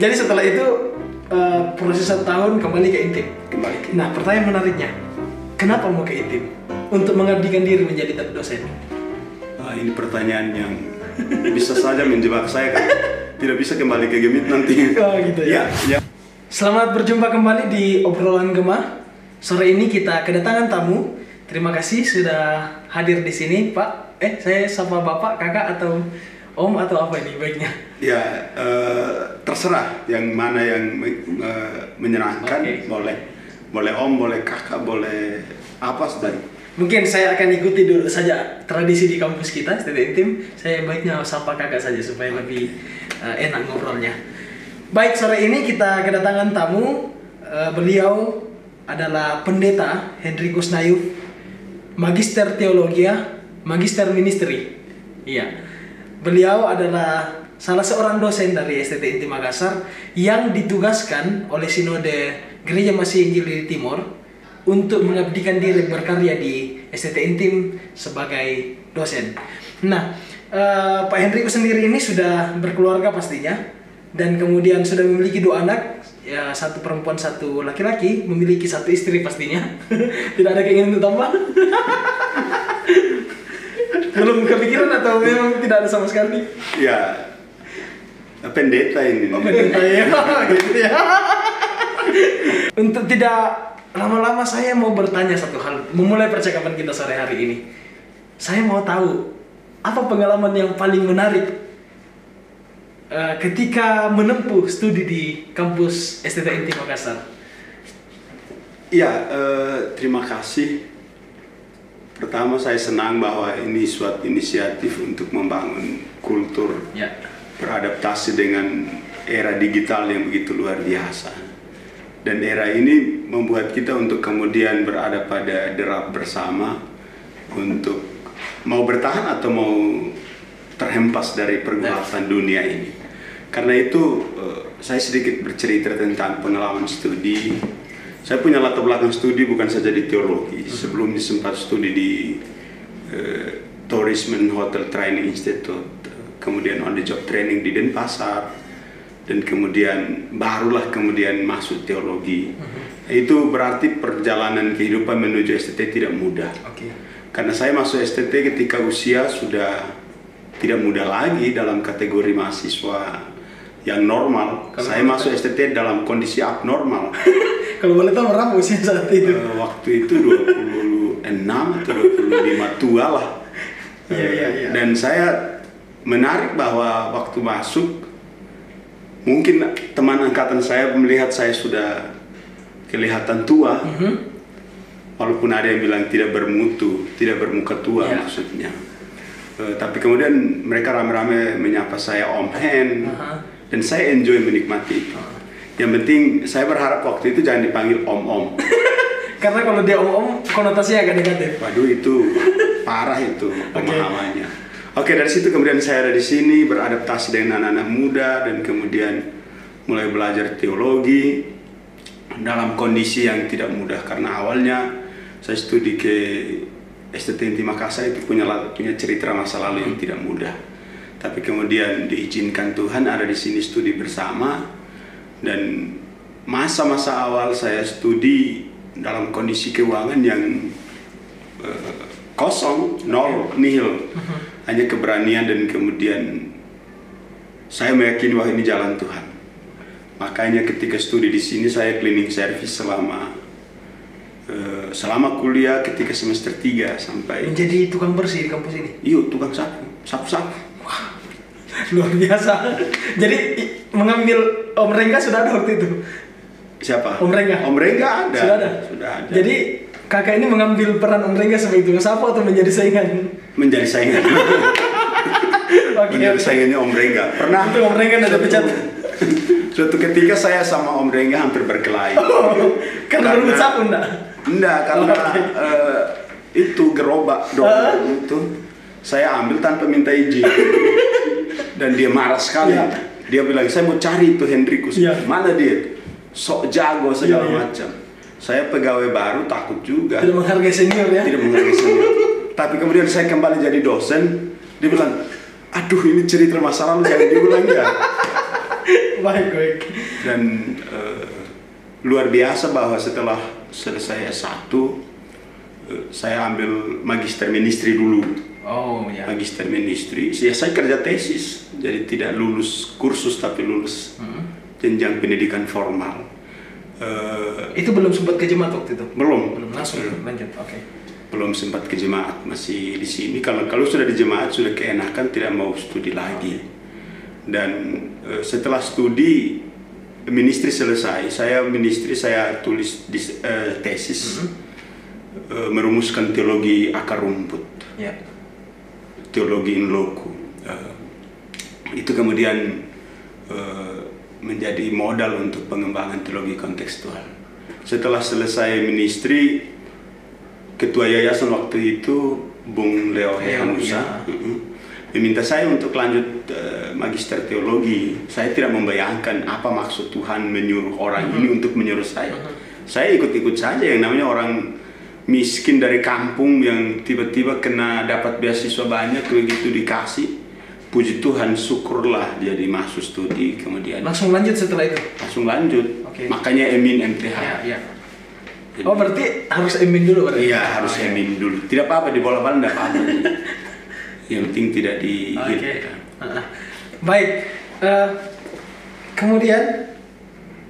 Jadi setelah itu proses 1 tahun kembali ke Intim. Kembali ke Nah, pertanyaan menariknya, kenapa mau ke Intim? Untuk mengabdikan diri menjadi dosen. Ini pertanyaan yang bisa saja menjebak saya kan. Tidak bisa kembali ke Gemit nanti. Oh gitu ya. Ya. Selamat berjumpa kembali di obrolan Gema. Sore ini kita kedatangan tamu. Terima kasih sudah hadir di sini, Pak. Saya sapa Bapak, Kakak atau Om atau apa ini baiknya? Ya, terserah yang mana yang menyenangkan. Oke. Boleh Om, boleh Kakak, boleh apa saja. Mungkin saya akan ikuti dulu saja tradisi di kampus kita, STT Intim. Saya baiknya sapa Kakak saja supaya lebih enak ngobrolnya. Baik, sore ini kita kedatangan tamu. Beliau adalah Pendeta Hendrikus Nayuf, Magister Teologia, Magister Ministry. Iya. Beliau adalah salah seorang dosen dari STT Intim Makassar yang ditugaskan oleh Sinode Gereja Masih Injil di Timor untuk mengabdikan diri berkarya di STT Intim sebagai dosen. Nah, Pak Hendrikus sendiri ini sudah berkeluarga pastinya, dan kemudian sudah memiliki 2 anak, ya 1 perempuan 1 laki-laki, memiliki 1 istri pastinya. Tidak ada keinginan untuk tambah? Belum kepikiran atau memang tidak ada sama sekali? Ya, pendeta ini. Oh, pendeta ya, gitu ya. Untuk tidak lama-lama saya mau bertanya satu hal, memulai percakapan kita sore hari ini. Saya mau tahu apa pengalaman yang paling menarik ketika menempuh studi di kampus STT Intim Makassar. Ya, terima kasih. Pertama saya senang bahwa ini suatu inisiatif untuk membangun kultur beradaptasi dengan era digital yang begitu luar biasa. Dan era ini membuat kita untuk kemudian berada pada derap bersama untuk mau bertahan atau mau terhempas dari pergulatan dunia ini. Karena itu saya sedikit bercerita tentang pengalaman studi. Saya punya latar belakang studi bukan saja di teologi. Sebelumnya sempat studi di Tourism and Hotel Training Institute, kemudian on the job training di Denpasar, dan kemudian barulah kemudian masuk teologi. Itu berarti perjalanan kehidupan menuju STT tidak mudah. Karena saya masuk STT ketika usia sudah tidak muda lagi dalam kategori mahasiswa yang normal. Saya masuk STT dalam kondisi abnormal. Kalau boleh tahu berapa usia saat itu? Waktu itu 26 atau 25 tua lah. Iya. Dan saya menarik bahwa waktu masuk, mungkin teman angkatan saya melihat saya sudah kelihatan tua, walaupun ada yang bilang tidak bermutu, tidak bermuka tua maksudnya. Tapi kemudian mereka rame-rame menyapa saya Om Hen, dan saya enjoy menikmati itu. Yang penting saya berharap waktu itu jangan dipanggil Om-Om. Karena kalau dia Om-Om konotasinya agak negatif. Waduh, itu parah itu pemahamannya. Oke, dari situ kemudian saya ada di sini beradaptasi dengan anak-anak muda dan kemudian mulai belajar teologi dalam kondisi yang tidak mudah karena awalnya saya studi ke STT Intim Makassar itu punya cerita masa lalu yang tidak mudah. Tapi kemudian diizinkan Tuhan ada di sini studi bersama, dan masa-masa awal saya studi dalam kondisi keuangan yang kosong, nol, nihil. Hanya keberanian dan kemudian saya meyakini bahwa ini jalan Tuhan. Makanya ketika studi di sini saya cleaning service selama kuliah ketika semester 3 sampai menjadi tukang bersih di kampus ini. Iya, tukang sapu. Wah, luar biasa. Jadi mengambil Om Rengga sudah ada waktu itu. Siapa? Om Rengga. Om Rengga ada. Sudah ada. Jadi kakak ini mengambil peran Om Rengga sebagai tukang sapu atau menjadi saingan? Menjadi saingan. Menjadi saingannya Om Rengga. Pernah itu Om Rengga ada pecat. Suatu ketika saya sama Om Rengga hampir berkelahi. Karena berebut sapu enggak? Enggak, karena itu gerobak itu saya ambil tanpa minta izin. Dan dia marah sekali. Dia bilang, saya mau cari itu Hendrikus. Mana dia? Sok jago segala macam. Saya pegawai baru, takut juga. Tidak menghargai senior ya? Tidak menghargai senior. Tapi kemudian saya kembali jadi dosen. Dia bilang, aduh ini cerita masa lalu jangan diulang ya. Baik. Dan luar biasa bahwa setelah selesai S1 saya ambil magister ministry dulu. Oh ya. Magister ministry, ya saya kerja tesis, jadi tidak lulus kursus tapi lulus jenjang pendidikan formal. Itu belum sempat ke jemaat waktu itu? Belum langsung lanjut. Oke. Belum sempat ke jemaat, masih di sini. Kalau sudah di jemaat sudah keenakan, tidak mau studi lagi. Dan setelah studi ministry selesai, saya tulis tesis merumuskan teologi akar rumput, teologi in loco. Itu kemudian menjadi modal untuk pengembangan teologi kontekstual. Setelah selesai ministry, ketua yayasan waktu itu Bung Leo Hehanusa meminta saya untuk lanjut magister teologi. Saya tidak membayangkan apa maksud Tuhan menyuruh orang ini untuk menyuruh saya. Saya ikut-ikut saja, yang namanya orang miskin dari kampung yang tiba-tiba kena dapat beasiswa banyak, begitu dikasih. Puji Tuhan, syukurlah jadi masuk studi, kemudian langsung lanjut setelah itu? Langsung lanjut, makanya Emin MTH. Jadi, berarti harus Emin dulu berarti? Iya, harus Emin dulu. Tidak apa-apa, di bola-bola tidak apa-apa. Yang penting tidak dihilangkan. Baik, kemudian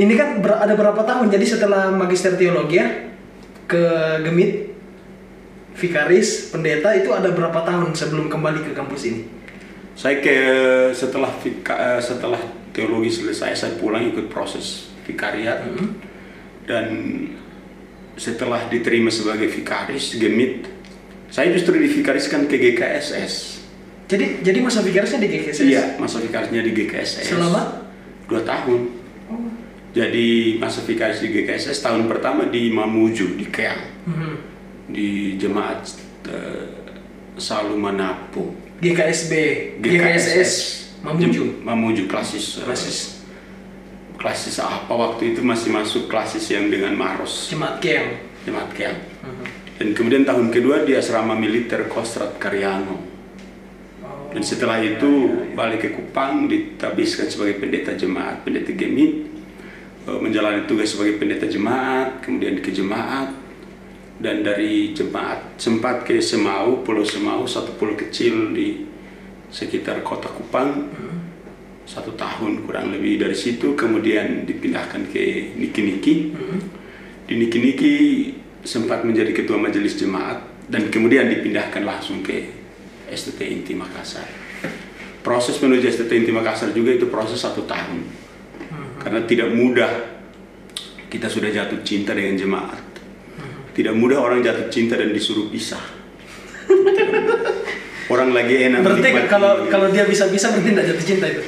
ini kan ada berapa tahun? Jadi setelah magister teologi ya, ke Gemit, vikaris, pendeta, itu ada berapa tahun sebelum kembali ke kampus ini? Saya setelah teologi selesai, saya pulang ikut proses vikariat. Dan setelah diterima sebagai vikaris Gemit, saya justru divikariskan ke GKSS. Jadi masa vikarisnya di GKSS? Iya, masa vikarisnya di GKSS. Selama? 2 tahun. Jadi masa vikaris di GKSS tahun pertama di Mamuju, di Keang. Di jemaat Salumanapo. GKSS Mamuju klasis apa waktu itu masih masuk klasis yang dengan Maros. Jemaat Keang. Dan kemudian tahun kedua di asrama militer Kostrad Karyano. Dan setelah itu balik ke Kupang, ditabiskan sebagai pendeta jemaat, pendeta Gemit, menjalani tugas sebagai pendeta jemaat, kemudian ke jemaat, dan dari jemaat sempat ke Semau, Pulau Semau, satu pulau kecil di sekitar kota Kupang, 1 tahun kurang lebih. Dari situ kemudian dipindahkan ke Niki-Niki. Di Niki-Niki sempat menjadi ketua majelis jemaat, dan kemudian dipindahkan langsung ke STT Inti Makassar. Proses menuju STT Inti Makassar juga itu proses 1 tahun, karena tidak mudah. Kita sudah jatuh cinta dengan jemaat. Tidak mudah orang jatuh cinta dan disuruh pisah. Orang lagi enak. Berarti kalau dia bisa-bisa berarti tidak jatuh cinta itu?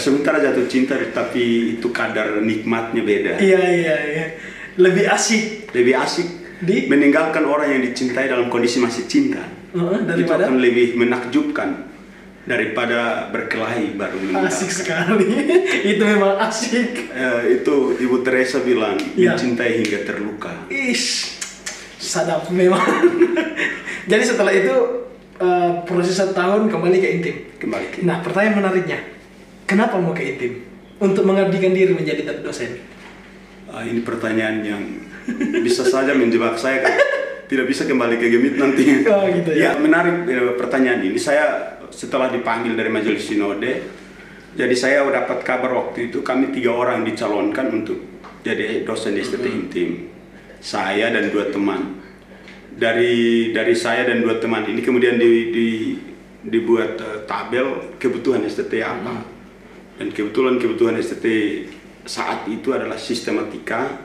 Sementara jatuh cinta, tapi itu kadar nikmatnya beda. Iya. Lebih asik meninggalkan orang yang dicintai dalam kondisi masih cinta. Itu akan lebih menakjubkan daripada berkelahi baru meninggalkan. Asik sekali. Itu memang asik. Itu Ibu Teresa bilang, mencintai hingga terluka. Sadap memang. Jadi setelah itu proses 1 tahun kembali ke Intim. Nah, pertanyaan menariknya, kenapa mau ke Intim? Untuk mengabdikan diri menjadi dosen? Ini pertanyaan yang bisa saja menjebak saya, kan tidak bisa kembali ke Gemit nanti. Gitu ya. Menarik pertanyaan ini. Saya setelah dipanggil dari Majelis Sinode, jadi saya dapat kabar waktu itu kami 3 orang dicalonkan untuk jadi dosen di STT Intim. Saya dan 2 teman. Dari saya dan 2 teman ini kemudian dibuat tabel kebutuhan STT apa. Dan kebutuhan STT saat itu adalah sistematika.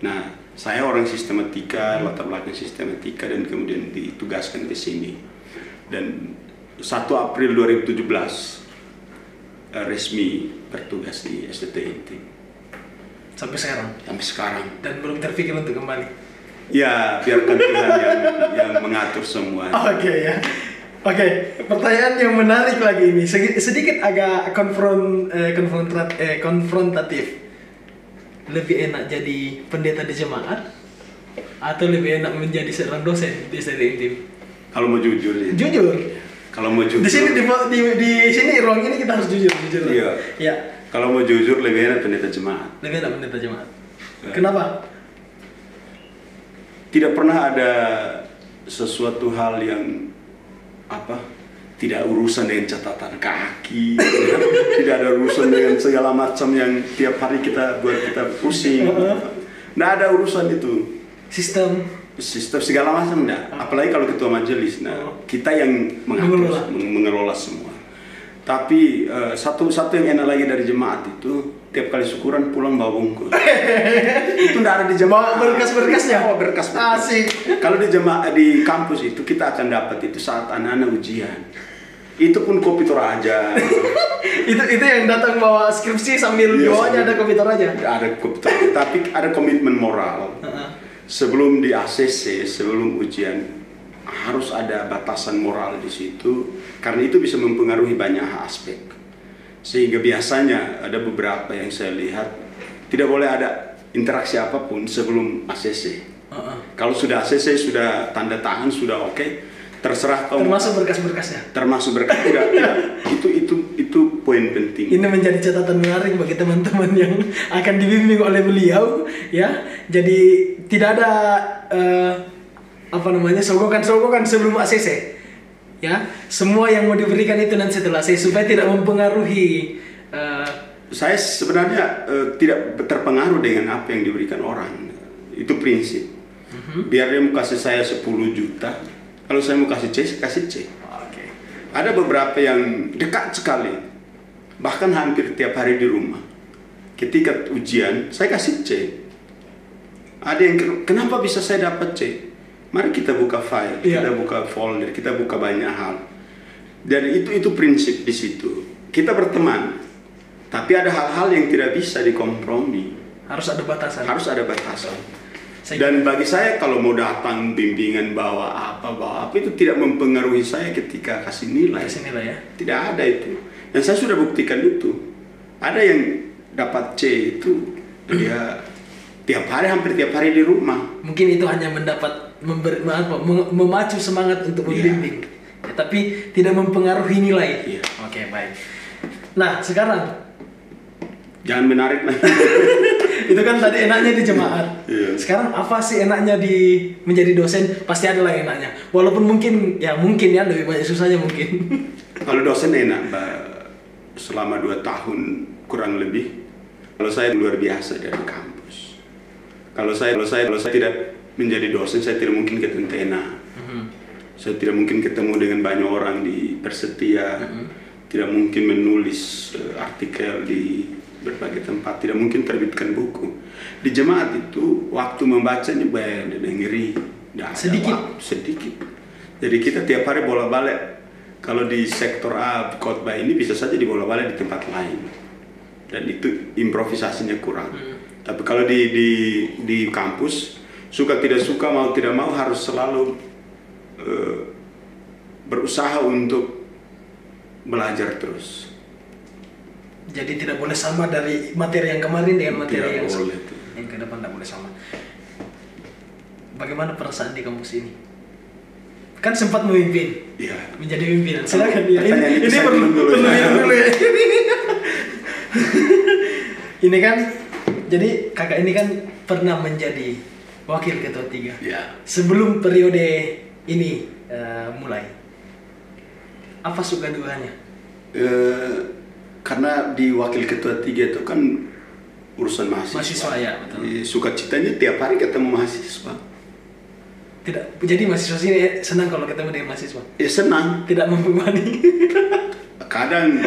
Nah, saya orang sistematika, latar belakang sistematika, dan kemudian ditugaskan ke sini. Dan 1 April 2017 resmi bertugas di STT Intim. Sampai sekarang. Dan belum terpikir untuk kembali? Ya, biarkan Tuhan yang mengatur semua. Oke, pertanyaan yang menarik lagi ini, sedikit agak konfrontatif. Lebih enak jadi pendeta di jemaat atau lebih enak menjadi seorang dosen di STT Intim? Kalau mau jujur ya. Jujur. Kalau mau jujur. Di sini di sini ruang ini kita harus jujur. Iya. Ya. Kalau mau jujur lebih enak pendeta jemaat. Lebih enak pendeta jemaat. Kenapa? Tidak pernah ada sesuatu hal yang tidak urusan dengan catatan kaki, tidak ada urusan dengan segala macam yang tiap hari buat kita pusing. Nggak ada urusan itu. Sistem Segala macam enggak. Apalagi kalau ketua majelis. Kita yang mengelola semua. Tapi satu yang enak lagi dari jemaat itu, tiap kali syukuran pulang bawa bungkus. Itu enggak ada di jemaat. Berkas-berkasnya. Berkas. Asik. Kalau di jemaat di kampus itu kita akan dapat itu saat anak-anak ujian. Itu pun kopi Toraja. itu yang datang bawa skripsi sambil bawanya ada kopi Toraja. Ada kopi Toraja, tapi ada komitmen moral. Sebelum di ACC, sebelum ujian harus ada batasan moral di situ, karena itu bisa mempengaruhi banyak aspek. Sehingga biasanya ada beberapa yang saya lihat tidak boleh ada interaksi apapun sebelum ACC. Kalau sudah ACC, sudah tanda tangan, sudah oke, terserah kamu. Termasuk berkas-berkasnya. Termasuk berkas tidak. Itu poin penting. Ini menjadi catatan menarik bagi teman-teman yang akan dibimbing oleh beliau, ya. Jadi tidak ada sogokan sebelum ACC. Ya, semua yang mau diberikan itu nanti setelah ACC supaya tidak mempengaruhi. Saya sebenarnya tidak terpengaruh dengan apa yang diberikan orang. Itu prinsip. Biar dia mau kasih saya 10 juta, kalau saya mau kasih C, saya kasih C. Ada beberapa yang dekat sekali, bahkan hampir tiap hari di rumah. Ketika ujian, saya kasih C. Ada yang kenapa bisa saya dapat C? Mari kita buka file, kita buka folder, kita buka banyak hal. Dan itu prinsip di situ. Kita berteman, tapi ada hal-hal yang tidak bisa dikompromi. Harus ada batasan. Dan bagi saya kalau mau datang bimbingan bawa apa itu tidak mempengaruhi saya ketika kasih nilai. Ya? Tidak ada itu. Dan saya sudah buktikan itu. Ada yang dapat C itu dia hampir tiap hari di rumah. Mungkin itu hanya memacu semangat untuk membimbing. Ya, tapi tidak mempengaruhi nilai. Oke, baik. Nah, sekarang jangan menarik lagi. Itu kan tadi enaknya di jemaat. Sekarang apa sih enaknya menjadi dosen? Pasti ada lah enaknya. Walaupun mungkin ya lebih banyak susahnya mungkin. Kalau dosen enak, selama 2 tahun kurang lebih. Kalau saya luar biasa dari kampus. Kalau saya tidak menjadi dosen, saya tidak mungkin ke Tentena. Saya tidak mungkin ketemu dengan banyak orang di Persetia. Tidak mungkin menulis artikel di berbagai tempat, tidak mungkin terbitkan buku. Di jemaat itu waktu membacanya banyak ngeri, sedikit. Jadi kita tiap hari bolak-balik. Kalau di sektor A khotbah ini bisa saja dibolak-balik di tempat lain, dan itu improvisasinya kurang. Tapi kalau di kampus, suka tidak suka, mau tidak mau harus selalu berusaha untuk belajar terus. Jadi tidak boleh sama dari materi yang kemarin dengan materi yang ke depan, tidak boleh sama. Bagaimana perasaan di kampus ini? Kan sempat memimpin, menjadi pimpinan. Silakan ya. Ini perlu dulu ya. Ini kan, jadi kakak ini kan pernah menjadi wakil ketua 3. Sebelum periode ini mulai. Apa suka dukanya? Karena di wakil ketua 3 itu kan urusan mahasiswa. Ya, betul. Sukacitanya tiap hari ketemu mahasiswa. Tidak, jadi mahasiswa sini senang kalau ketemu dengan mahasiswa? Senang. Tidak membebani? Kadang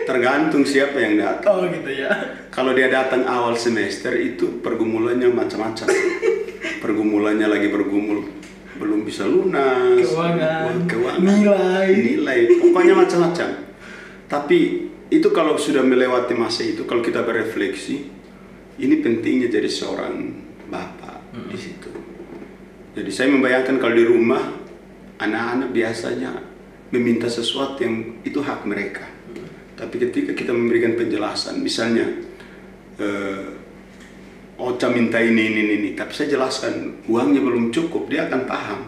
tergantung siapa yang datang. Oh gitu ya. Kalau dia datang awal semester itu pergumulannya macam-macam. Pergumulannya lagi bergumul, belum bisa lunas. Keuangan. Nilai. Pokoknya macam-macam. Tapi itu kalau sudah melewati masa itu, kalau kita berefleksi, ini pentingnya jadi seorang bapak di situ. Jadi saya membayangkan kalau di rumah, anak-anak biasanya meminta sesuatu yang itu hak mereka. Tapi ketika kita memberikan penjelasan, misalnya, Ocha minta ini, tapi saya jelaskan uangnya belum cukup, dia akan paham.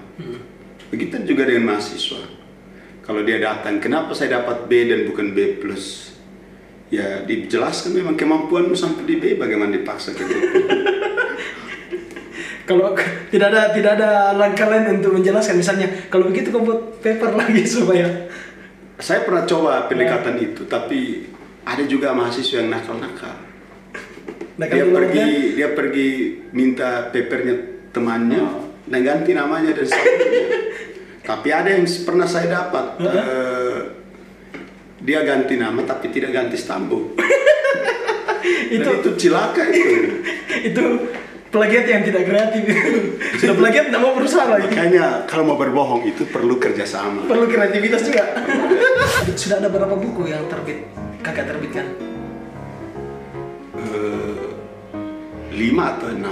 Begitu juga dengan mahasiswa. Kalau dia datang, kenapa saya dapat B dan bukan B+? Ya dijelaskan memang kemampuanmu sampai di B, bagaimana dipaksa ke B. Kalau tidak ada langkah lain untuk menjelaskan, misalnya kalau begitu kau buat paper lagi supaya. Saya pernah coba pendekatan itu, tapi ada juga mahasiswa yang nakal-nakal. Dia pergi minta papernya temannya, dan ganti namanya dan sebagainya. Tapi ada yang pernah saya dapat, dia ganti nama tapi tidak ganti stambuk. itu cilaka itu. Itu plagiat yang tidak kreatif. Sudah plagiat tidak mau berusaha lagi. Makanya kalau mau berbohong itu perlu kerjasama. Perlu kreativitas juga. Sudah ada berapa buku yang kakak terbitkan? 5 atau 6.